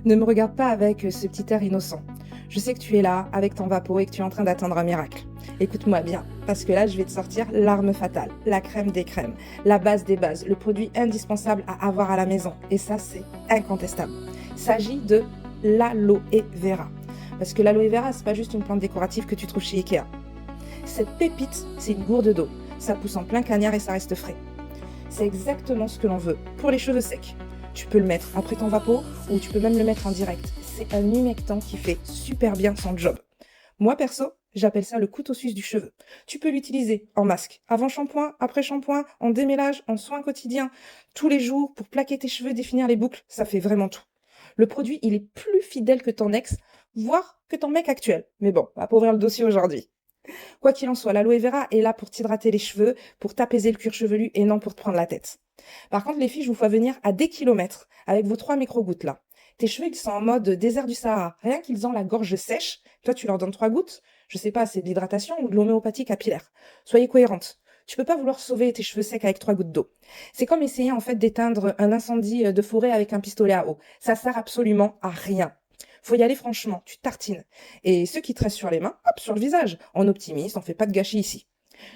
Ne me regarde pas avec ce petit air innocent. Je sais que tu es là, avec ton vapeau, et que tu es en train d'attendre un miracle. Écoute-moi bien, parce que là, je vais te sortir l'arme fatale, la crème des crèmes, la base des bases, le produit indispensable à avoir à la maison. Et ça, c'est incontestable. Il s'agit de l'aloe vera. Parce que l'aloe vera, c'est pas juste une plante décorative que tu trouves chez Ikea. Cette pépite, c'est une gourde d'eau. Ça pousse en plein cagnard et ça reste frais. C'est exactement ce que l'on veut pour les cheveux secs. Tu peux le mettre après ton vapeau ou tu peux même le mettre en direct. C'est un humectant qui fait super bien son job. Moi perso, j'appelle ça le couteau suisse du cheveu. Tu peux l'utiliser en masque, avant shampoing, après shampoing, en démêlage, en soins quotidiens, tous les jours pour plaquer tes cheveux, définir les boucles, ça fait vraiment tout. Le produit, il est plus fidèle que ton ex, voire que ton mec actuel. Mais bon, on va pas ouvrir le dossier aujourd'hui. Quoi qu'il en soit, l'aloe vera est là pour t'hydrater les cheveux, pour t'apaiser le cuir chevelu et non pour te prendre la tête. Par contre, les filles, je vous fais venir à des kilomètres avec vos 3 micro-gouttes là. Tes cheveux, ils sont en mode désert du Sahara. Rien qu'ils ont la gorge sèche, toi, tu leur donnes 3 gouttes. Je sais pas, c'est de l'hydratation ou de l'homéopathie capillaire. Soyez cohérente. Tu peux pas vouloir sauver tes cheveux secs avec 3 gouttes d'eau. C'est comme essayer en fait d'éteindre un incendie de forêt avec un pistolet à eau. Ça sert absolument à rien. Faut y aller franchement, tu tartines. Et ceux qui te restent sur les mains, hop, sur le visage. On optimise, on fait pas de gâchis ici.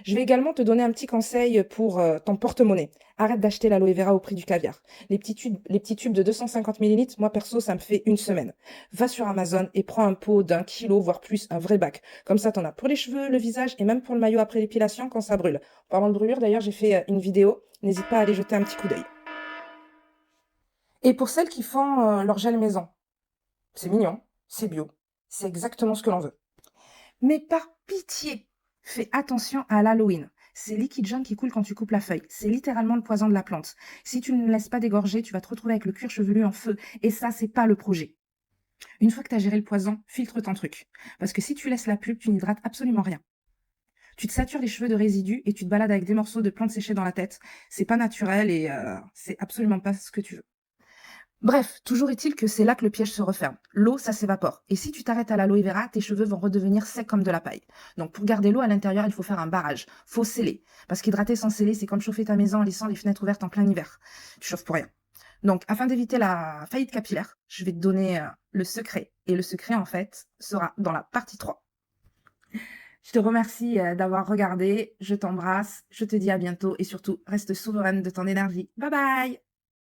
Je vais également te donner un petit conseil pour ton porte-monnaie. Arrête d'acheter l'aloe vera au prix du caviar. Les petits tubes de 250 millilitres, moi perso, ça me fait une semaine. Va sur Amazon et prends un pot d'1 kilo, voire plus, un vrai bac. Comme ça, t'en as pour les cheveux, le visage et même pour le maillot après l'épilation quand ça brûle. En parlant de brûlure, d'ailleurs, j'ai fait une vidéo. N'hésite pas à aller jeter un petit coup d'œil. Et pour celles qui font leur gel maison, c'est mignon, c'est bio, c'est exactement ce que l'on veut. Mais par pitié, fais attention à l'Halloween. C'est liquide jaune qui coule quand tu coupes la feuille. C'est littéralement le poison de la plante. Si tu ne laisses pas dégorger, tu vas te retrouver avec le cuir chevelu en feu. Et ça, c'est pas le projet. Une fois que tu as géré le poison, filtre ton truc. Parce que si tu laisses la pulpe, tu n'hydrates absolument rien. Tu te satures les cheveux de résidus et tu te balades avec des morceaux de plantes séchées dans la tête. C'est pas naturel et c'est absolument pas ce que tu veux. Bref, toujours est-il que c'est là que le piège se referme. L'eau, ça s'évapore. Et si tu t'arrêtes à l'aloe vera, tes cheveux vont redevenir secs comme de la paille. Donc pour garder l'eau à l'intérieur, il faut faire un barrage. Faut sceller. Parce qu'hydrater sans sceller, c'est comme chauffer ta maison en laissant les fenêtres ouvertes en plein hiver. Tu chauffes pour rien. Donc afin d'éviter la faillite capillaire, je vais te donner le secret. Et le secret, en fait, sera dans la partie 3. Je te remercie d'avoir regardé. Je t'embrasse. Je te dis à bientôt. Et surtout, reste souveraine de ton énergie. Bye bye!